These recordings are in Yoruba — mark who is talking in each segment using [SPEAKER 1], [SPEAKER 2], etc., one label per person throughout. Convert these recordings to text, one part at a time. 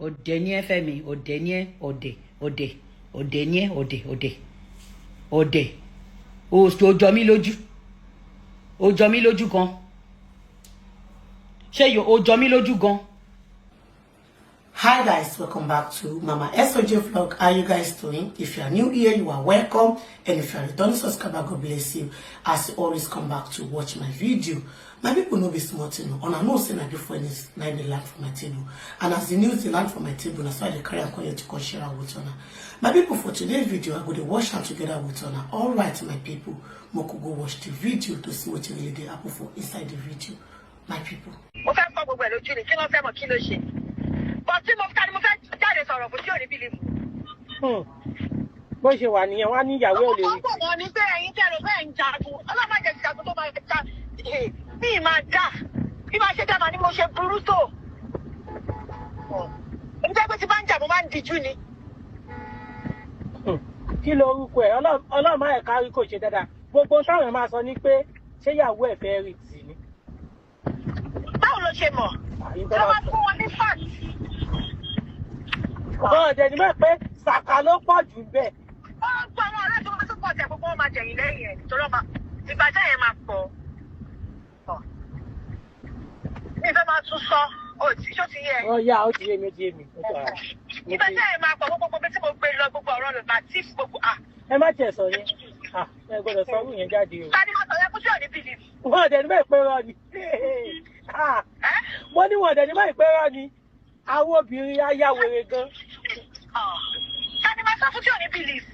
[SPEAKER 1] Òdè ni ẹ́ Fẹ́mi, òdè ni ẹ́, òdè ni ẹ́, òdè. Ó jọ mí lójú. Ó jọ mí lójú gan. Ṣé ó jọ mí lójú gan.
[SPEAKER 2] Hi guys, welcome back to Mama SOJ vlog. How you guys doing? If you are new here, you are welcome, and if you are a returning subscriber, God bless you as you always come back to watch my video. My people know be smart, you know, and I know say my different is now they land from my table, and as the news they land from my table, that's why they carry and call you to come share with honor. My people, for today's video, I go to watch them together with honor. All right, my people, we could go watch the video to see what really they happen for inside the video. My people.
[SPEAKER 3] But tí mo fẹ́ jáde sọ̀rọ̀ kò tí ò ní bílíìfù.
[SPEAKER 4] Bó ṣe wà nìyẹn wá ní ìyàwó ò lè rí.
[SPEAKER 3] Ọ̀pọ̀ wọn ni pé ẹ̀yin tẹ́ ló fẹ́ ń jagun. Ọlọ́mọdé ti jagun tó máa já. Bí ì máa dá. Bí máa ṣe dá màá ní mo ṣe burú tó. Èmi tẹ́ pé tí bá ń jà mo máa ń dijú ni.
[SPEAKER 4] Kí lorúkọ ẹ̀? Ọlọ́run máa ẹ̀ka rí kò ṣe dáadáa. Gbogbo táwọn máa sọ ni pé ṣé ìyàwó ẹ̀ fẹ́ rí tì ní.
[SPEAKER 3] Báwo ló ṣe mọ̀? Ṣé wọ́n fún wọn ní fáàtì?
[SPEAKER 4] Ọ̀dẹ̀ ni mọ̀ pé sàkà ló pọ̀ jù bẹ́ẹ̀.
[SPEAKER 3] Ó ń gbọ́ àwọn ọ̀rẹ́ tó máa tún pọ̀ tẹ̀ gbogbo wọn máa jẹ̀yìn lẹ́yìn ẹ̀ nítorí ọmọ ìbàjẹ́ yẹn máa pọ̀. Mi fẹ́ máa tún sọ, ṣó ti yẹ?
[SPEAKER 4] Ó yá, ó ti yé mi, ó ti yé mi.
[SPEAKER 3] Ìbàjẹ́ yẹn máa pọ̀ gbogbo bí tí mo gbé lọ gbogbo ọ̀rọ̀ rẹ̀ máa tí gbogbo.
[SPEAKER 4] Ẹ má tiẹ̀ sọ yẹn. Ẹ gbọ́dọ̀ sọ orú yẹn jáde o.
[SPEAKER 3] Ká ní wọ́n sọ yẹn kó tí ò ní bìlìfù.
[SPEAKER 4] Ọ̀dẹ̀ ni mọ̀ pé rọ ni. Wọ́n ní wọ́n ọ̀dẹ̀ ni mọ̀ pé rọ ni. Àwọn obìnrin ayáwèrè gan.
[SPEAKER 3] Ká ní máa sọ fún tí ò ní bìlìfù.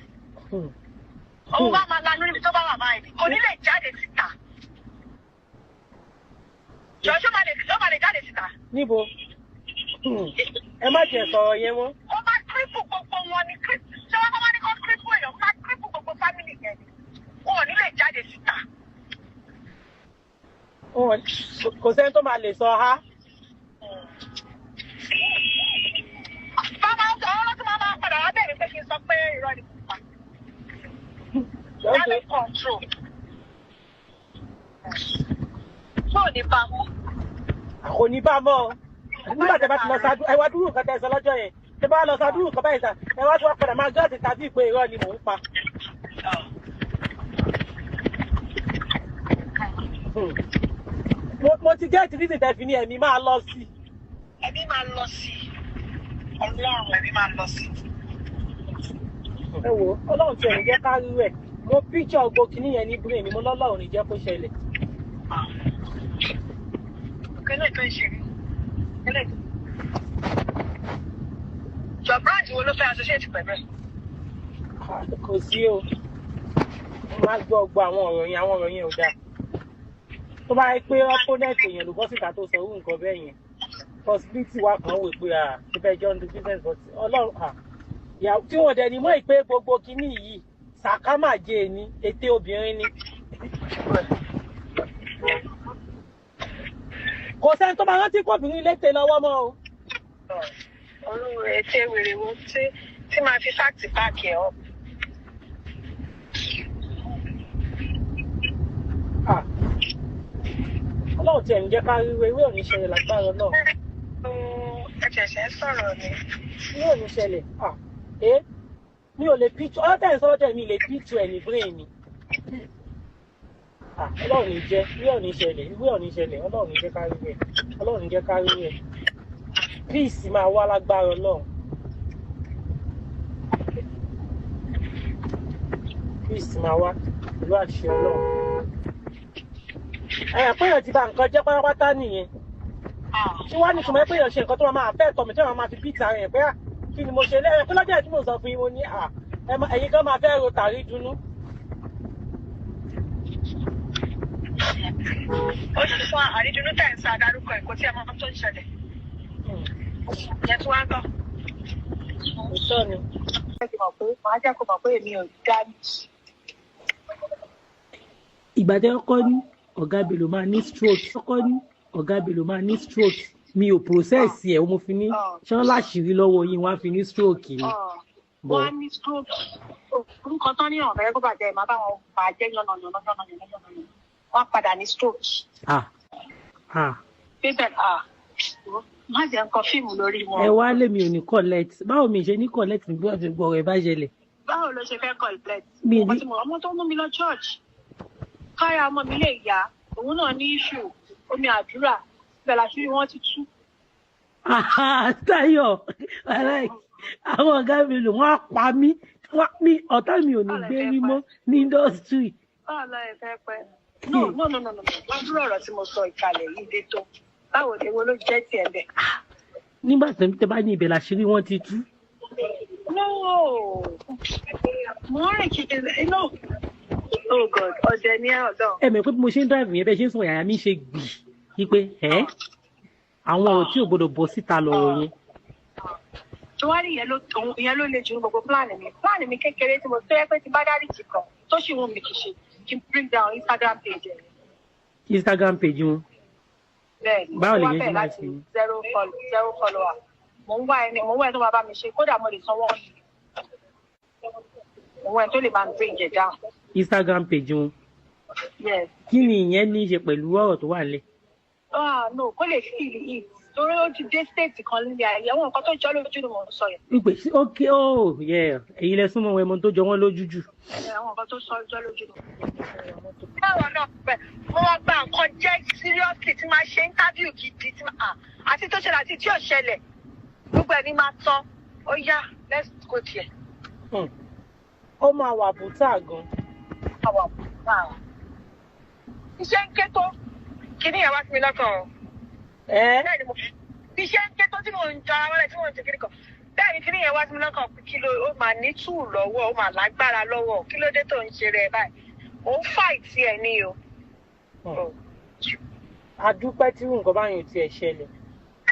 [SPEAKER 3] Òun bá máa lanú níbi tó bá wà báyìí. Kò ní lè jáde síta. Jọ̀ọ́ ṣó máa lè jáde síta.
[SPEAKER 4] Níbo? Ẹ má tiẹ̀ sọ̀rọ̀ yẹn mọ́.
[SPEAKER 3] Ó máa kírípù gbogbo wọn ni kírípù. Ṣé wọ́n máa ní kó kírípù èèyàn? Máa kírípù gbogbo fámìlì yẹn ni. Wọn ò ní lè jáde síta.
[SPEAKER 4] Kò sẹ́ni tó máa lè sọ ha.
[SPEAKER 3] Bàbá ọ̀rọ̀ tí máa padà wá bẹ̀rẹ̀ pé kí n sọ pé irọ́ ni kò pa. Lábẹ́ control. Tó ní bá mọ́.
[SPEAKER 4] Kò ní bá mọ́. Nígbà tí a bá ti lọ sádùú, ẹ wá dúró nǹkan tẹ́ ẹ sọ lọ́jọ́ yẹn. Tí a bá lọ sádùú nǹkan báyìí sà, ẹ wá tí wọ́n padà máa gọ́ọ̀sì tàbí ìpè irọ́ ni mò ń pa. Mo ti gẹ́ẹ̀tì ní ìtẹ̀fì ní ẹ̀mí máa lọ sí.
[SPEAKER 3] Ẹ̀mí máa lọ sí. Ọlọ́run ẹ̀mí máa lọ sí.
[SPEAKER 4] Ẹ wo, Ọlọ́run ti ẹ̀rìn jẹ́ ká rí rẹ̀. Mo píkṣọ̀ gbogbo kìíní yẹn ní brain mi, mo lọ́lọ́run ní jẹ́ kó ṣẹlẹ̀.
[SPEAKER 3] Kẹ́lẹ́ tó ń ṣe rí. Kẹ́lẹ́ tó. Jọ brand wo ló fẹ́ associate pẹ̀lú ẹ̀?
[SPEAKER 4] Kò sí o. Mo máa gbọ́ àwọn ọ̀rọ̀ yẹn ò dáa. Tó bá yẹ pé opponent èèyàn ló bọ́ síta tó sọ irú nǹkan bẹ́ẹ̀ yẹn. Possibility wa kan wò pé ṣe fẹ́ jọ ń do business but Ọlọ́run tí wọ́n dẹ̀ ní mọ́ ìpé gbogbo kínní yìí sàkámàjẹ ni ètè obìnrin ni. Kò sẹ́ni tó máa rántí kóbìnrin létè lọ́wọ́ mọ́ o.
[SPEAKER 3] Olúwo ètè wèrè wo tí máa fi fáàtì páàkì ẹ̀ ọ́.
[SPEAKER 4] Ọlọ́run ti ẹ̀ ń jẹ́ ká rí ewé òní ṣẹlẹ̀ lágbára náà.
[SPEAKER 3] Ẹ̀ṣẹ̀ṣẹ̀ sọ̀rọ̀ ni.
[SPEAKER 4] Ní òní ṣẹlẹ̀ mi ò lè píṣọ ọ́tẹ̀ ìsọ́jọ́ mi lè píṣọ ẹ̀ ní brain mi. Ọlọ́run ní jẹ́ ìwé òní ṣẹlẹ̀ Ọlọ́run ní jẹ́ ká rí rẹ̀ Ọlọ́run ní jẹ́ ká rí rẹ̀ peace máa wá lágbára Ọlọ́run. Peace máa wá pẹ̀lú àṣẹ Ọlọ́run. Péyàn ti bà nǹkan jẹ́ pátápátá nìyẹn. Tí wọ́n á ní ìtumọ̀ péyàn ṣe nǹkan tó máa fẹ́ tọ̀ mí tí wọ́n máa fi bíìtì ara yẹn pé kí ni mo ṣe lẹ́yìn pé lọ́jọ́ tí mo sọ fún yín mo ní ẹ̀yin kan máa fẹ́ ro tàrí dunú.
[SPEAKER 3] Ó sì fún àrídùnú tẹ̀ ń sa àdárúkọ ẹ̀kọ́ tí ẹ máa tó ń ṣẹlẹ̀. Ìyẹn tí wọ́n ń gbọ́.
[SPEAKER 4] Òótọ́ ni.
[SPEAKER 3] Màá jẹ́ kó mọ̀ pé èmi ò dá mi.
[SPEAKER 4] Ìgbà tẹ́ ọkọ ní ọ̀gá Bello máa ní stroke ọkọ ní ọ̀gá Bello máa ní stroke mi ò process ẹ̀ mo fi ní ṣán láṣìírí lọ́wọ́ yín wọ́n á fi ní stroke ni.
[SPEAKER 3] Wọ́n á ní stroke. Orúkọ tán ní ọ̀rẹ́ kó bàjẹ́ máa bá wọn bàjẹ́ yànnà. Wọ́n á padà ní stroke. má jẹ́ nǹkan fíìmù lórí wọn.
[SPEAKER 4] Ẹ wá lèmi ò ní collect. Báwo mi ṣe ní collect bí wọ́n ti gbọ́ ẹ bá ṣẹlẹ̀?
[SPEAKER 3] Báwo ló ṣe fẹ́ collect?
[SPEAKER 4] Mi ní.
[SPEAKER 3] Ọmọ tó mú mi lọ church. Káyà ọmọ mi lè yá. Òun náà ní issue. Omi àdúrà. Bẹ́ẹ̀ la ṣe wọ́n ti tú.
[SPEAKER 4] Táyọ̀, àwọn ọ̀gá mi lò wọ́n á pa mí. Ọ̀tá mi ò ní gbé rí mọ́ ní industry.
[SPEAKER 3] Báwo lọ ẹ fẹ́ pẹ́? No. Wọ́n dúró ọ̀rọ̀ tí mo sọ ìkàlẹ̀ yìí dé tó. Báwo ni wo ló jẹ́ tiẹ̀ bẹ́ẹ̀?
[SPEAKER 4] Nígbà tí tẹ bá ní ibẹ̀ làṣírí wọ́n ti tú.
[SPEAKER 3] No. Mo rìn kìkì no. Oh God, ọ̀dẹ̀ ni ọ̀dọ̀.
[SPEAKER 4] Ẹ mọ̀ pé bí mo ṣe ń drive yẹn bẹ́ẹ̀ ṣe ń sọ yàrá mi ṣe gbì í pé àwọn ọ̀rọ̀ tí ò gbọdọ̀ bọ́ síta lọ́rọ̀ yẹn.
[SPEAKER 3] Tó wá rí ìyẹn ló le jù ní gbogbo pláàni mi. Pláàni mi kékeré tí mo tó yẹ pé ti bá dárí jì kan tó sì wù mí kì í ṣe kí n bring down Instagram page ẹ̀.
[SPEAKER 4] Instagram page wọn.
[SPEAKER 3] Bẹ́ẹ̀ni,
[SPEAKER 4] báwo lè
[SPEAKER 3] wá
[SPEAKER 4] yẹn
[SPEAKER 3] bẹ̀rẹ̀
[SPEAKER 4] ṣe máa
[SPEAKER 3] láti
[SPEAKER 4] ṣe?
[SPEAKER 3] 0 follower. Mo ń wá ẹni tó máa bá mi ṣe kódà mo lè sanwó ọ̀hún. Mo ń wá ẹni tó lè bá mi bring it down.
[SPEAKER 4] Instagram page wọn.
[SPEAKER 3] Yes.
[SPEAKER 4] Kí ni ìyẹn ní í ṣe pẹ̀lú ọ̀rọ̀ tó wà lẹ̀?
[SPEAKER 3] No, kó lè feel it. Torí ó ti dé state kan nílé ayé àwọn nǹkan tó jọ lójú ni mò ń sọ yẹn.
[SPEAKER 4] Wípé okay èyí lẹ súnmọ́ wọn ẹmọ tó jọ wọ́n lójú jù.
[SPEAKER 3] Àwọn nǹkan tó jọ lójú ni. Báwo náà pẹ̀ mo wá gba nǹkan jẹ́ seriously tí máa ṣe interview gidi tí máa àti tó ṣẹlẹ̀ àti tí ò ṣẹlẹ̀ gbogbo ẹ̀ ní máa tán ó yá let's go there.
[SPEAKER 4] Ó máa wà bùtà gan.
[SPEAKER 3] Àwọn àbúrò iṣẹ́ ń ké tó kíní ẹ̀ wá sí mi lọ́kàn o. Bẹ́ẹ̀ ni mo bí iṣẹ́ ń ké tó tí mò ń jọ ara wọlé tí mò ń ṣe kíní kan bẹ́ẹ̀ ni kíní yẹn wá sí mi lọ́kàn kí ló ó máa ní tù lọ́wọ́ ó máa lágbára lọ́wọ́ kí ló dé tó ń ṣe rẹ̀ báyìí ó ń fight ẹ̀ ní o.
[SPEAKER 4] Àdúpẹ́ tí nǹkan báyìí ti ẹ̀ ṣẹlẹ̀.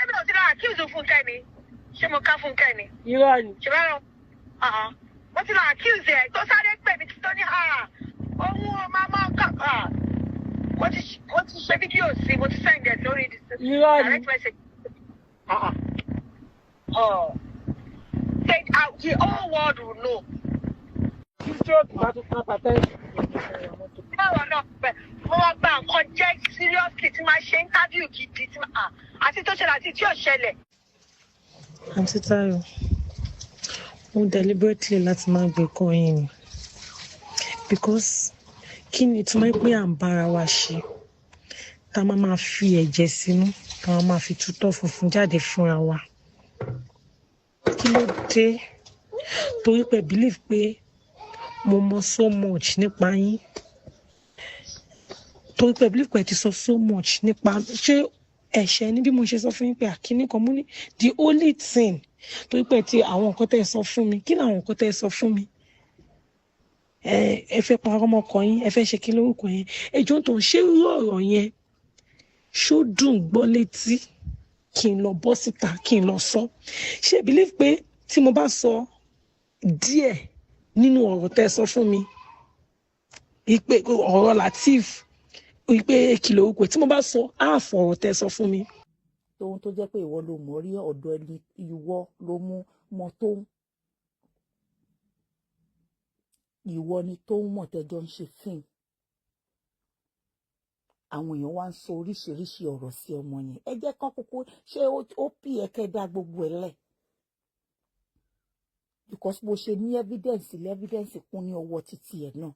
[SPEAKER 3] Ẹbí ò ti lọ accuse Fúnkẹ́ ni ṣé mo ká Fúnkẹ́ ni.
[SPEAKER 4] Irọ́ ni.
[SPEAKER 3] Ṣé bẹ́ẹ̀ rán mo ti lọ accuse ẹ̀ tó sáré pè mí tó ní ohun máa kà mo ti ṣe fídíò sí mo ti send ẹ̀ lórí direct message. Say the whole world will know.
[SPEAKER 4] Kí tí ó bá tún ká pàtẹ́.
[SPEAKER 3] Báwo náà pẹ̀ mo wá gba nǹkan jẹ́ seriously tí máa ṣe interview gidi tí máa àti tó ṣẹlẹ̀ àti tí ò ṣẹlẹ̀.
[SPEAKER 5] Àǹtí Táyọ̀, mo deliberately láti máa gbé kọ́ yín ni because kí ni tí wọ́n pé à ń bára wa ṣe tá a máa fi ẹ̀jẹ̀ sínú tá a máa fi tutọ́ funfun jáde fúnra wa kí ló dé torí pé believe pé mo mọ so much nípa yín torí pé believe pé ti sọ so much nípa ṣé ẹ̀ṣẹ̀ ni bí mo ṣe sọ fún yín pé àkíní kan mú ní the only thing torí pé ti àwọn nǹkan tẹ́ ẹ sọ fún mi kí ni àwọn nǹkan tẹ́ ẹ sọ fún mi ẹ fẹ́ parọ́ ọmọkọ yín ẹ fẹ́ ṣe kí lórúkọ yẹn ẹjọ́ tó ń ṣe irú ọ̀rọ̀ yẹn ṣó dùn gbọ́ létí kí n lọ bọ́ síta kí n lọ sọ ṣé believe pé tí mo bá sọ díẹ̀ nínú ọ̀rọ̀ tẹ́ ẹ sọ fún mi ìpè ọ̀rọ̀ Latif ìpè kí lórúkọ tí mo bá sọ ààfọ̀ ọ̀rọ̀ tẹ́ ẹ sọ fún mi.
[SPEAKER 1] ohun tó jẹ́ pé ìwọ ló mọ̀ rí ọ̀dọ̀ ẹni ìwọ ló mú mọ tó ń ìwọ ni tó ń mọ̀ tẹ́jọ́ ń ṣe fíìmù àwọn èèyàn wá ń sọ oríṣiríṣi ọ̀rọ̀ sí ọmọ yẹn ẹ jẹ́ kán kúkú ṣé ó pì ẹ́ kẹ́ dá gbogbo ẹ̀ lẹ̀ because bó ṣe ní evidence kún ní ọwọ́ títí ẹ̀ náà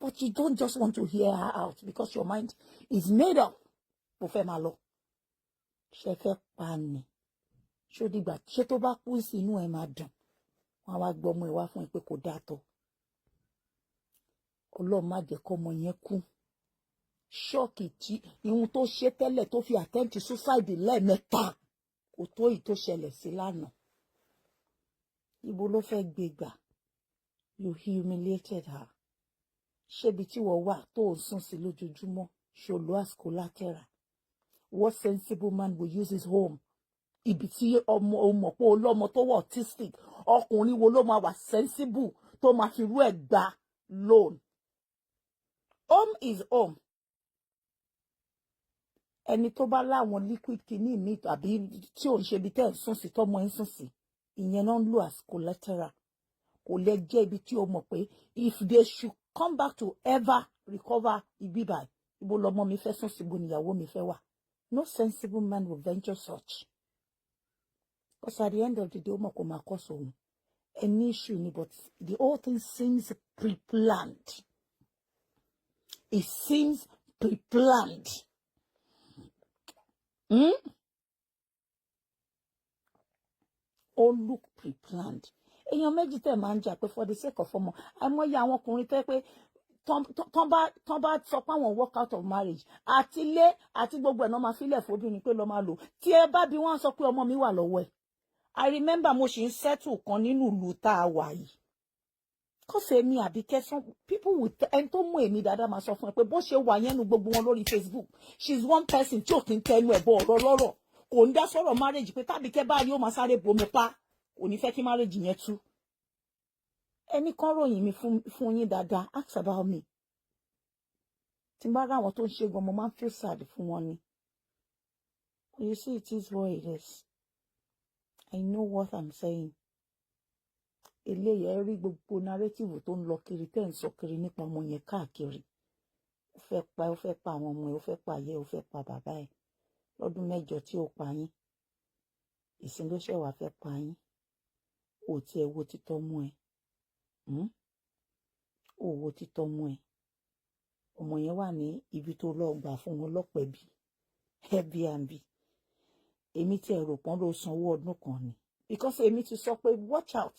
[SPEAKER 1] but you don't just want to hear her out because your mind is made up bó fẹ́ máa lọ ṣe fẹ́ pa ni ṣó dìgbà ṣé tó bá kú sí inú ẹ̀ máa dùn wọn á wá gbọ́ ọmọ ẹ̀ wá fún ẹ pé kò dáa tó Ọlọ́run má jẹ́ kọ́mọ yẹn kú ṣọ́ọ̀kì tí ihun tó ṣe tẹ́lẹ̀ tó fi attempt suicide lẹ́ẹ̀mẹ́ta kò tó èyí tó ṣẹlẹ̀ sí lánàá ibo ló fẹ́ gbé gbà you humiliated her ṣébi tí wọ́n wà tó ń sùn sí lójoojúmọ́ ṣòlò àsìkò látẹ̀rà what sensible man will use his home ibi tí ọmọ pé ọlọ́mọ tó wà autistic ọkùnrin wo ló máa wà sensible tó máa fi rú ẹ̀ gbà loan. Home is home. Ẹni tó bá láwọn liquid kìíní mi àbí tí ò ń ṣe ibi tẹ́ ẹ̀ ń sùn sí tọ́mọ ẹ̀ ń sùn sí ìyẹn náà ń lò as collateral kò lè jẹ́ ibi tí o mọ̀ pé if they should come back to ever recover ibi báyìí ibo lọmọ mi fẹ́ sùn sí ibo níyàwó mi fẹ́ wà no sensible man will venture such Because at the end of the day, ọmọ kò máa kọ́ sóhun. An issue ni, but the whole thing seems pre-planned. It seems pre-planned. All look pre-planned. Èèyàn méjì tẹ́ máa ń jà pé for the sake of ọmọ. Àìmọye àwọn ọkùnrin tẹ́ pé tán bá sọ pé àwọn work out of marriage. Àti ilé àti gbogbo ẹ̀ náà máa fílẹ̀ fóbìnrin pé lọ́ máa lò. Tí ẹ bá bí wọ́n sọ pé ọmọ mi wà lọ́wọ́ ẹ̀. I remember mo ṣì ń settle kan nínú ìlú tá a wà yìí. Kọ́sẹ̀ mi àbí kẹsàn people with ẹni tó mú èmi dáadáa máa sọ fún ẹ pé bó ṣe wà yẹn nu gbogbo wọn lórí Facebook. She's one person tí ò kí ń tẹnu ẹ̀ bọ ọ̀rọ̀ lọ́rọ̀. Kò ń dá sọ̀rọ̀ marriage pé tàbí kẹ́ bá rí ó máa sáré bomi pa. Kò ní fẹ́ kí marriage yẹn tú. Ẹni kan ròyìn mi fún yín dáadáa. Ask about me. Tí n bá rá àwọn tó ń ṣe gan mo máa ń feel sad fún wọn ni. You see, it is what it is. I know what I'm saying. Eléyìí ẹ rí gbogbo narrative tó ń lọ kiri tẹ́ ń sọ kiri nípa ọmọ yẹn káàkiri. Ó fẹ́ pa àwọn ọmọ ẹ̀, ó fẹ́ pa ayé, ó fẹ́ pa bàbá ẹ̀. Lọ́dún 8 tí ó pa yín. Ìsìn ló ṣẹ̀ wá fẹ́ pa yín. Ó ti ẹ̀ wo títọ́ mú ẹ. Ó wo títọ́ mú ẹ. Ọmọ yẹn wà ní ibi tó lọ gbà fún wọn lọ́pẹ̀bí. Airbnb. Èmi tí ẹ rò pọ́n ló sanwó ọdún kan ni. Because èmi ti sọ pé watch out.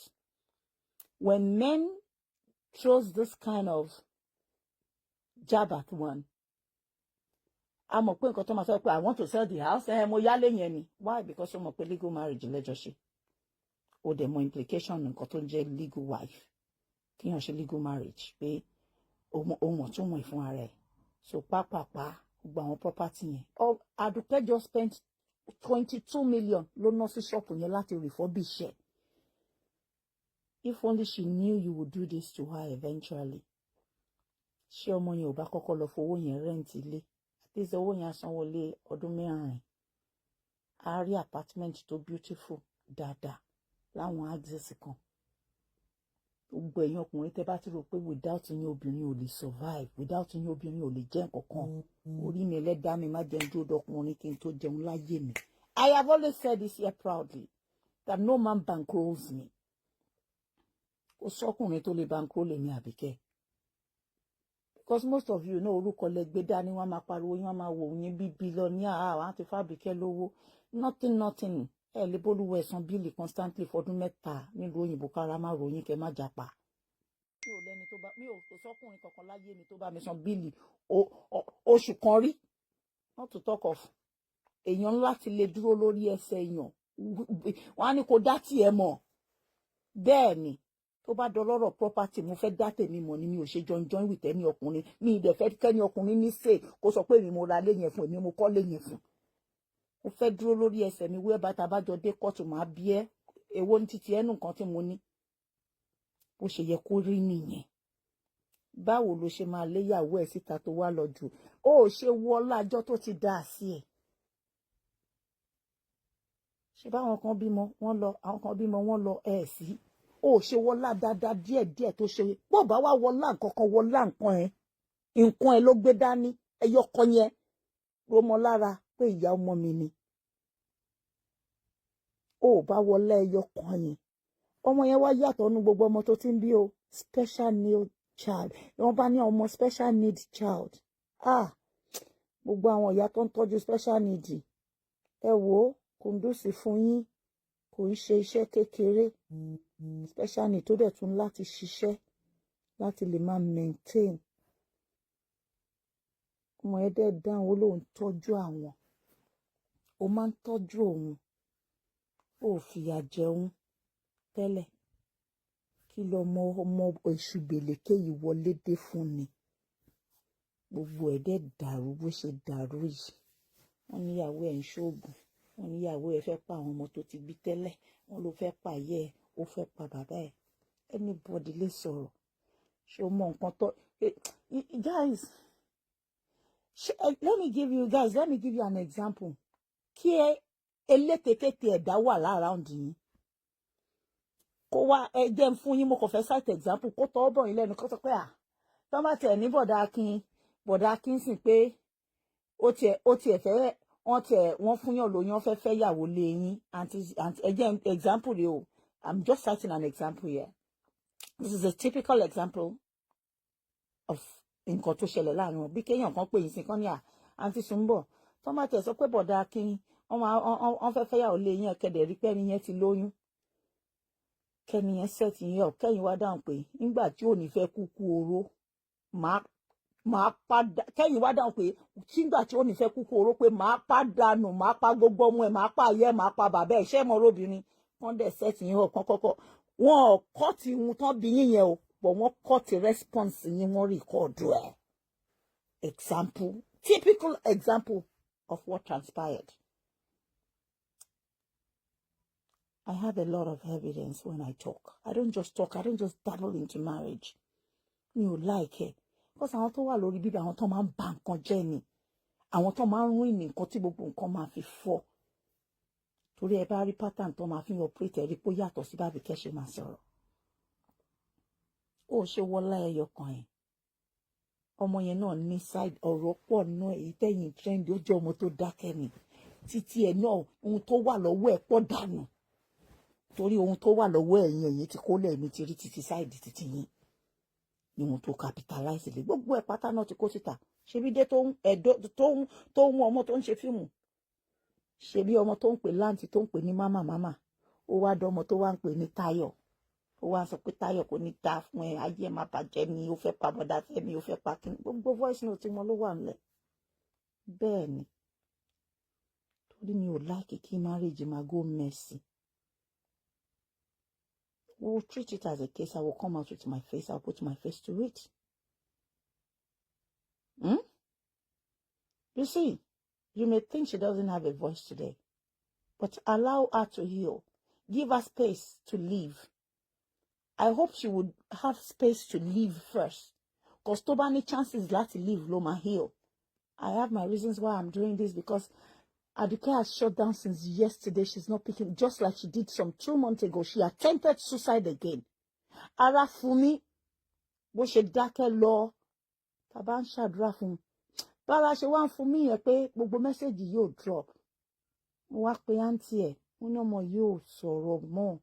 [SPEAKER 1] When men throws this kind of jab at one, a mọ̀ pé nǹkan tó máa sọ pé I want to sell the house. Mo yálé yẹn ni. Why? Because ó mọ̀ pé legal marriage lẹ́jọ́ ṣe. Ó dẹ̀ mọ̀ implication nǹkan tó ń jẹ́ legal wife. Kíyàn ṣe legal marriage pé ohun ọ̀tún wọ̀n fún ara ẹ̀. So pápápá gbogbo àwọn property yẹn. Àdùkẹ́ just spent 22 million ló ná sí ṣọ́ọ̀pù yẹn láti refurbish ẹ̀. If only she knew you would do this to her eventually. Ṣé ọmọ yẹn ò bá kọ́kọ́ lọ fowó yẹn rent ilé? Àti ìṣe owó yẹn sanwó lé ọdún 4. A rí apartment tó beautiful dáadáa láwọn axis kan. Gbogbo ẹ̀yin ọkùnrin tẹ́ bá ti rò pé without yín obìnrin ò lè survive, without yín obìnrin ò lè jẹ́ nǹkan kan. Orí mi ẹlẹ́dàá mi má jẹ́ ń dúró dọkùnrin kí n tó jẹun láyé mi. I have always said this here proudly, that no man bankrolls me. Kò sọ́kùnrin tó lè bankroll èmi Àbíkẹ́. Because most of you know orúkọ lẹ gbé dání wọ́n máa pariwo yín wọ́n máa wò yín bí bílíọ̀nìà àwọn àti Fábíkẹ́ lówó. Nothing. Ẹ lè bólúwọ ẹ̀sán bíìlì constantly fọdún 3 nílùú òyìnbó kára má ròyìn kẹ́ má japa. Mi ò kò sọ́kùnrin kankan láyé mi tó bá mi san bíìlì oṣù kan rí. Not to talk of èèyàn láti lè dúró lórí ẹsẹ̀ èèyàn. Wọ́n á ní kó dá tiẹ̀ mọ̀. Bẹ́ẹ̀ ni tó bá dọlọ́rọ̀ property mo fẹ́ dá tèmi mọ̀ ni mi ò ṣe join with ẹni ọkùnrin. Mi ì dẹ̀ fẹ́ kẹ́ni ọkùnrin ní sè kó sọ pé èmi mo ra lé yẹn fún èmi mo kọ́ lé yẹn fún. Mo fẹ́ dúró lórí ẹsẹ̀ mi wíwẹ́ bàtà bá jọ dé kóòtù máa bí ẹ́ èwo ní títí ẹnu nǹkan tí mo ní. Bó ṣe yẹ kó rí nìyẹn. Báwo ló ṣe máa léyàwó ẹ̀ síta tó wá lọ jù? Ó ṣe wọ lájọ́ tó ti dá sí ẹ̀. Ṣé báwọn kan bímọ wọ́n lọ, àwọn kan bímọ wọ́n lọ ẹ̀ sí. Ó ṣe wọlá dáadáa díẹ̀díẹ̀ tó ṣe. Bó bá wá wọlá nǹkan kan wọlá nǹkan ẹ̀ ló gbé dání ẹyọkọ yẹn ló mọ lára pé ìyá ọmọ mi ni. Ó bá wọlá ẹyọkọ yẹn. Ọmọ yẹn wá yàtọ̀ nínú gbogbo ọmọ tó ti ń bí o. Special need child. Wọ́n bá ní ọmọ special need child. Gbogbo àwọn ìyá tó ń tọ́jú special need. Ẹ wò ó kò ń dùsì fún yín. Kò ń ṣe iṣẹ́ kékeré. Special need tó dẹ̀ tún láti ṣiṣẹ́ láti lè máa maintain. Ọmọ ẹ̀ dẹ̀ dáhùn ó lóun tọ́jú àwọn. Ó máa ń tọ́jú òun. Ó fìyà jẹun tẹ́lẹ̀. Kí ọmọ èṣù gbèlékè yìí wọlé dé fún ni. Gbogbo ẹ̀ dẹ̀ dàrú bó ṣe dàrú yìí. Wọ́n níyàwó ẹ̀ ń ṣoògùn. Wọ́n níyàwó ẹ̀ fẹ́ pa àwọn ọmọ tó ti bí tẹ́lẹ̀. Wọ́n ló fẹ́ pa ayé ẹ̀, ó fẹ́ pa bàbá ẹ̀. Anybody lè sọ̀rọ̀. Ṣé o mọ nǹkan tó... Guys, let me give you an example. Kí elétekéte ẹ̀dá wà láround yín. Kó wá jẹ́ fún yín mo kàn fẹ́ cite example kó tọ́ bọ̀ yín lẹ́nu kó sọ pé tọ́ bá tẹ̀ ní bọ̀dá Akin sìn pé ó tiẹ̀ wọ́n fún yàn lóyún fẹ́ fẹ́ yàwó lé yín anti again example rẹ̀ o I'm just citing an example here. This is a typical example of nǹkan tó ṣẹlẹ̀ láàrin wọn bí kéèyàn kan pè yín sí kan ní àǹtí Sùnbọ̀ tó má tẹ̀ sọ pé bọ̀dá Akin wọ́n fẹ́ fẹ́ yàwó lé yín ẹ̀kẹ́dẹ̀ rí pẹ́ni yẹn ti lóyún kẹ́ni yẹn set yín up kẹ́yìn wá dáhùn pé nígbà tí ò ní fẹ́ kúkú oró máa padà kẹ́yìn wá dáhùn pé nígbà tí ò ní fẹ́ kúkú oró pé máa pàdánù máa pa gbogbo ọmọ ẹ̀ máa pa ayé máa pa bàbá ẹ̀ ṣẹ́ mọ́ lóbìnrin wọ́n dẹ̀ set yín up kọ́kọ́ wọn ò kọ́ ti hun tán bí yín yẹn o but wọ́n kọ́ ti response yín wọ́n record ẹ̀ example typical example of what transpired. I have a lot of evidence when I talk. I don't just talk. I don't just dabble into marriage. You like it. Because àwọn tó wà lórí bíbí àwọn tó máa ń ba nǹkan jẹ́ ni. Àwọn tó máa ń rún nǹkan tí gbogbo nǹkan máa fi fọ́. Torí ẹ bá rí pattern tó máa fi operate rí pé yàtọ̀ sí bá Bíkẹ́ ṣe máa sọ̀rọ̀. Ó ṣe wọlá ẹyọ kan ẹ̀. Ọmọ yẹn náà ní side ọ̀rọ̀ pọ̀ náà èyí tẹ̀yìn trend ó jẹ́ ọmọ tó dákẹ́ ni. Títí ẹ̀ náà ohun tó wà lọ́wọ́ ẹ̀ pọ̀ dànù. Torí ohun tó wà lọ́wọ́ ẹ̀yìn ti kó lẹ́ẹ̀mí ti rí títí sáìdì títí yín ni ohun tó capitalize lé gbogbo ẹ̀ pátá náà ti kó síta ṣebí dé tó ń ọmọ tó ń ṣe fíìmù ṣebí ọmọ tó ń pè láǹtì tó ń pè ní mámà ó wá dọ́mọ tó wá ń pè ní Táyọ̀ ó wá sọ pé Táyọ̀ kò ní dá fún ẹ ayé ẹ má bàjẹ́ ni ó fẹ́ pa bọ́dá Fẹ́mi ó fẹ́ pa kí gbogbo voice note wọn ló wà nílẹ̀ bẹ́ẹ̀ ni torí mi ò láìkí kí marriage máa go messy. We'll treat it as a case. I will come out with my face. I'll put my face to it. You see, you may think she doesn't have a voice today, but allow her to heal. Give her space to live. I hope she would have space to live first. Because tó bá ní chances láti live ló máa heal. I have my reasons why I'm doing this because Aduke has shut down since yesterday. She's not picking, just like she did some 2 months ago. She attempted suicide again. Ara Fumi, bó ṣe dákẹ́ lọ, tàbá ń ṣàdúrà fún. Bára ṣe wá ń fún mi yẹn pé gbogbo mẹ́sẹ̀gì yóò drop. Mo wá pe àǹtí ẹ̀, mo ní ọmọ yóò sọ̀rọ̀ mọ́.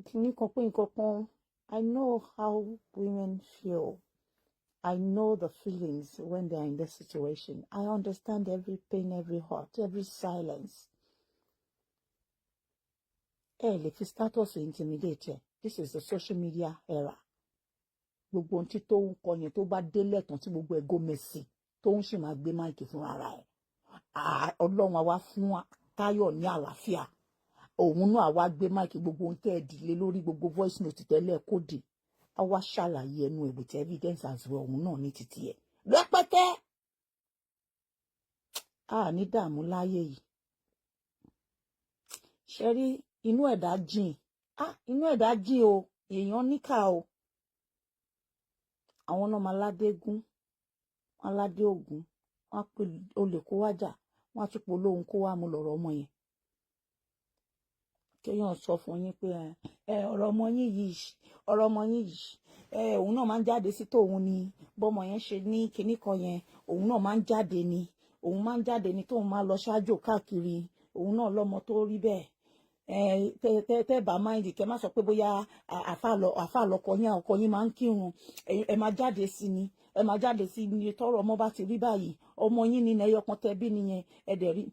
[SPEAKER 1] Kìíní kan pé nǹkan kan, I know how women feel. I know the feelings when they're in this situation. I understand every pain, every hurt, every silence. Lè fi status intimidate. This is the social media era. Gbogbo ohun tí tó ń kọ yẹn tó bá délẹ̀ tán tí gbogbo ẹ̀ go messy tó ń ṣì máa gbé máìkì fún ara ẹ̀. Ọlọ́run á wá fún Táyọ̀ ní àlàáfíà. Òun náà á wá gbé máìkì gbogbo ohun tẹ́ ẹ̀ dìlé lórí gbogbo voice note tẹ́lẹ̀ kó dì. A wá ṣàlàyé ẹnu ẹ̀ with evidence as well òun náà ní títí ẹ̀. Rẹpẹtẹ! Ní dààmú láyé yìí. Ṣé rí inú ẹ̀dá jìn? Inú ẹ̀dá jìn o, èèyàn níkà o. Àwọn náà máa ládégún, wọ́n ládé ògún, wọ́n á pè olè kó wájà, wọ́n á tún pò lóhun kó wá mú lọ́rọ̀ ọmọ yẹn. Kéèyàn sọ fún yín pé ọ̀rọ̀ ọmọ yín yìí òun náà máa ń jáde sí tòun ni bọ́mọ yẹn ṣe ní kinní kan yẹn òun náà máa ń jáde ni tóun máa lọ ṣáájò káàkiri òun náà lọ́mọ tó rí bẹ́ẹ̀ tẹ́ bá máìndì kẹ́ má sọ pé bóyá àfà lọkọ yín ọkọ yín máa ń kírun ẹ máa jáde sí ni ẹ máa jáde sí ni tọrọ ọmọ bá ti rí báyìí ọmọ yín ni ẹyọkan tẹ bí nìyẹn ẹdẹ rí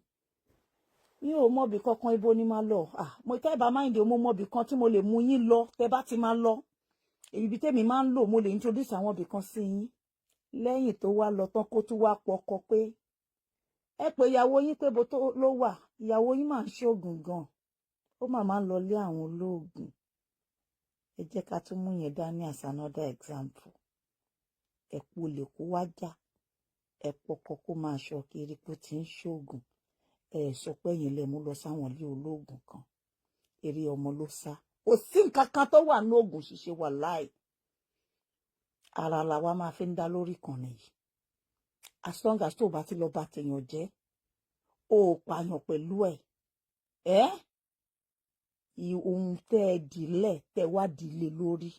[SPEAKER 1] mi ò mọ̀bì kankan ibo ni máa lọ mo tẹ́ bá máìndì mo mọ̀bì kan tí mo lè mú yín lọ tẹ́ bá ti máa lọ ibi tẹ́mi máa ń lò mo lè introduce àwọn ibì kan sí yín lẹ́yìn tó wá lọ tán kó tún wá pọkọ pé ẹ pé ìyàwó yín pé bó tó ló wà ìyàwó yín máa ń ṣoògùn gan ó máa ń lọ lé àwọn olóògùn ẹ jẹ́ ká tún mú yẹn dání as another example ẹ pò lè kó wá já ẹ pọkọ kó máa ṣọ kiri pé ó ti ń ṣoògùn ẹ sọ pé yẹn lè mú lọ sáwọn ilé olóògùn kan eré ọmọ ló sá kò sí nǹkan kan tó wà ní oògùn ṣíṣe wà láì ara làwa máa fi ń dá lórí kan nìyí as long as tó bá ti lọ bá tèèyàn jẹ́ ó pààyàn pẹ̀lú ohun tẹ́ ẹ dìlẹ̀ tẹ́ wá dìlé lórí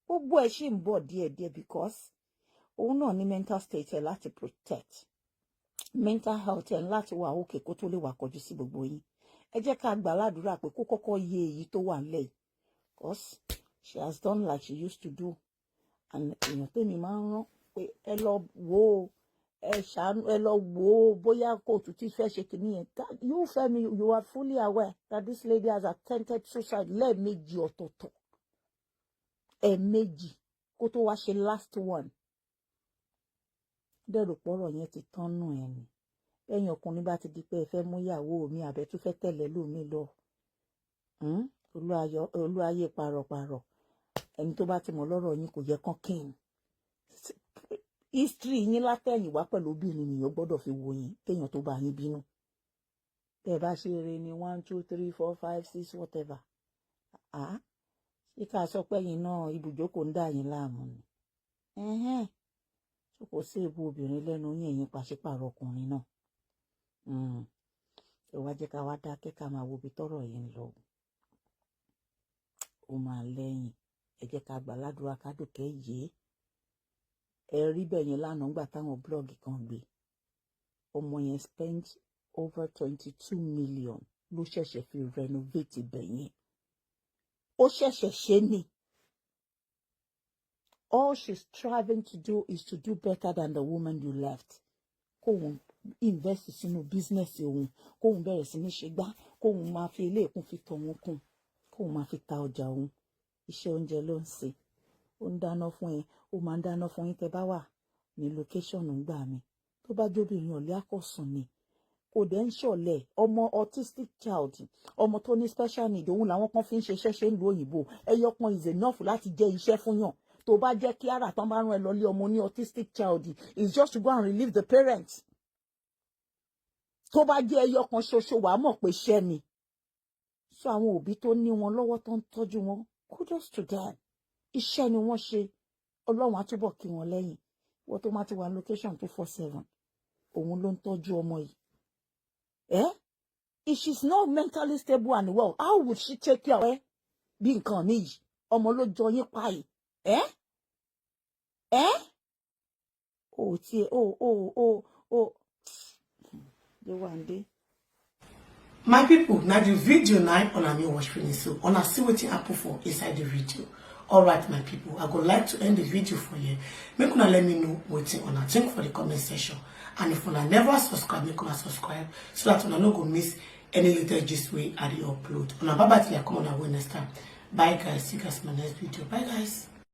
[SPEAKER 1] gbogbo ẹ̀ ṣì ń bọ̀ díẹ̀díẹ̀ because òun náà ní mental state ẹ̀ láti protect mental health ẹ̀ láti wà òkè kó tó lè wà kọjú sí gbogbo yín. Ẹ jẹ́ ká gbà ládùúrà pé kó kọ́kọ́ yé èyí tó wà nílẹ̀ yìí, because she has done like she used to do. And èèyàn tèmi máa ń rán pé ẹ lọ wò ó, ẹ ṣàánú, ẹ lọ wò ó bóyá kóòtù tí fẹ́ ṣe kìíní yẹn. You Femi, you are fully aware that this lady has attempted suicide lẹ́ẹ̀mejì ọ̀tọ̀ọ̀tọ̀, ẹ̀ẹ̀mejì kó tó wá ṣe last one. Dẹ̀rù pọ̀rọ̀ yẹn ti tán nù ẹ̀ ni. Ẹ̀yin ọkùnrin bá ti di pé ẹ fẹ́ mú ìyàwó mi àbẹ́ tó fẹ́ tẹ̀lé lómi lọ. Olúayé parọ̀parọ̀. Ẹni tó bá ti mọ̀ lọ́rọ̀ yín kò yẹ kán kí n. History yín látẹ̀yìn wá pẹ̀lú obìnrin nìyẹn gbọ́dọ̀ fi wo yín kéèyàn tó bá yín bínú. Tẹ́ bá ṣe eré ní 1 2 3 4 5 6 whatever. Ṣé ká sọ pé yín náà ibùjókòó ń dà yín láàmú ni. Kò sí èbú obìnrin lẹ́nu yín ẹ̀yin pàṣípàrọ̀ ọkùnrin náà. Ẹ wá jẹ́ ká wá dákẹ́ ká máa wo ibi tọ́rọ̀ yìí ń lọ. Ó máa lẹ́yìn. Ẹ jẹ́ ká gbà ládùúrà ká dùkẹ́ yìí. Ẹ rí bẹ́ẹ̀ yẹn lánàá nígbà táwọn blọ́ọ̀gì kan gbé. Ọmọ yẹn spend over 22 million ló ṣẹ̀ṣẹ̀ fi renovate ibẹ̀ yẹn. Ó ṣẹ̀ṣẹ̀ ṣe ni. All she's striving to do is to do better than the woman you left. Kóhun invest sínú business òun, kóhun bẹ̀rẹ̀ sí ní ṣe gbá, kóhun máa fi ilé ìkún fi tọ̀hún kún, kóhun máa fi ta ọjà òun. Iṣẹ́ oúnjẹ ló ń ṣe. Ó ń dáná fún ẹ, ó máa ń dáná fún yín tẹ́ bá wà ní location ńgbà mi. Tó bá jóbìnrin ọ̀lẹ́ àkọ́sùn ni. Kò dẹ̀ ń ṣọ̀lẹ. Ọmọ autistic child, ọmọ tó ní special need, òun làwọn kan fi ń ṣe ṣẹ́ṣẹ́ ìlú òyìnbó. Ẹyọkan is enough láti jẹ́ iṣẹ́ fún yàn. Tó bá jẹ́ kí ara tán bá rán ẹ lọ lé ọmọ ní autistic child, it's just to go and relieve the parents. Tó bá jẹ́ ẹyọkan ṣoṣo wàá mọ̀ pé iṣẹ́ ni. So àwọn òbí tó ní wọn lọ́wọ́ tó ń tọ́jú wọn, kudos to them. Iṣẹ́ ni wọ́n ṣe. Ọlọ́run á túbọ̀ kí wọn lẹ́yìn. Wọ́n tó máa ti wà location 247. Òun ló ń tọ́jú ọmọ yìí. If she's not mentally stable and well, how would she take care of ẹ? Bí nǹkan níyì. Ọmọ ló jọ yín pa yìí.
[SPEAKER 2] My people, now the video now on a new watch finish, so on a see what happen for inside the video. Alright, my people, I would like to end the video for you. Make una let me know what on a think for the comment section. And if una never subscribe, make una subscribe so that una no go miss any little gist way I upload. Una bye bye till I come on our next time. Bye guys, see you guys in my next video. Bye guys.